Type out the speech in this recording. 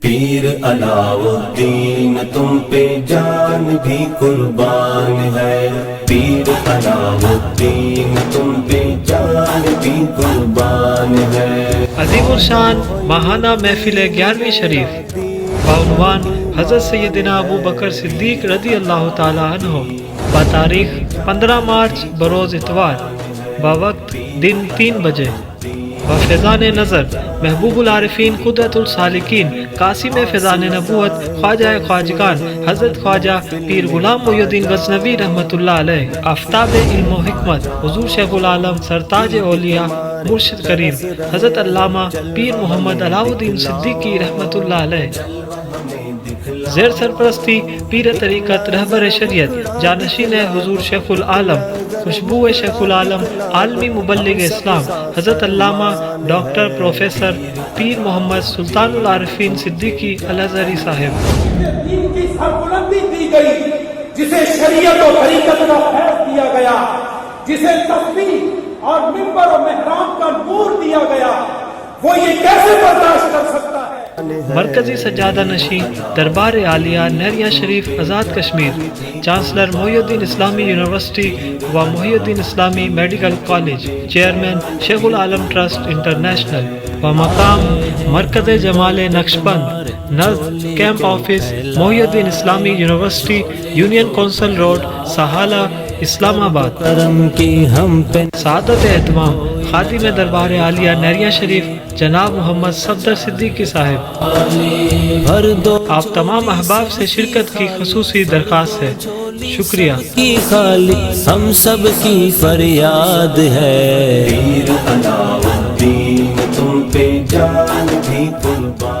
پیر علاؤالدین تم پہ جان بھی قربان ہے، پیر علاؤالدین تم پہ جان بھی قربان ہے۔ عظیم الشان ماہانہ محفل 11ویں شریف بعنوان حضرت سیدنا ابو بکر صدیق رضی اللہ تعالی عنہ، بتاریخ 15 مارچ بروز اتوار، بوقت دن 3 بجے، بفیضان نظر محبوب العارفین قدرت السالکین قاسم فیضان نبوت خواجہ خواجگان حضرت خواجہ پیر غلام محی الدین غزنوی رحمۃ اللہ علیہ، آفتاب علم و حکمت حضور شیخ العالم سرتاج اولیاء مرشد کریم حضرت علامہ پیر محمد علاؤالدین صدیقی رحمۃ اللہ علیہ، زیر سرپرستی پیر طریقت رہبر شریعت جانشین حضور شیخ العالم خوشبو شیخ العالم عالمی مبلغ اسلام حضرت علامہ ڈاکٹر پروفیسر پیر محمد سلطان العارفین صدیقی الازہری صاحب۔ دین کی سربلندی دی گئی، جسے شریعت و طریقت کا فیض دیا گیا، جسے تسبیح اور منبر و محراب کا نور دیا گیا، وہ یہ کیسے برداشت کر سکتا ہے؟ مرکزی سجادہ نشین دربار عالیہ نہریہ شریف آزاد کشمیر، چانسلر محی الدین اسلامی یونیورسٹی و محی الدین اسلامی میڈیکل کالج، چیئرمین شیخ العالم ٹرسٹ انٹرنیشنل، و مقام مرکز جمال نقشبند نزد کیمپ آفس محی الدین اسلامی university, union council road, Sihala, اسلام آباد۔ کرم کی ہم پہ سعادت اہتمام خادم دربار عالیہ نہریہ شریف جناب محمد صفدر صدیقی صاحب۔ بھر دو آپ تمام احباب سے شرکت کی خصوصی درخواست ہے، شکریہ۔ کی خالق ہم سب کی فریاد ہے، پیر علاؤالدین تم پہ جان بھی قربان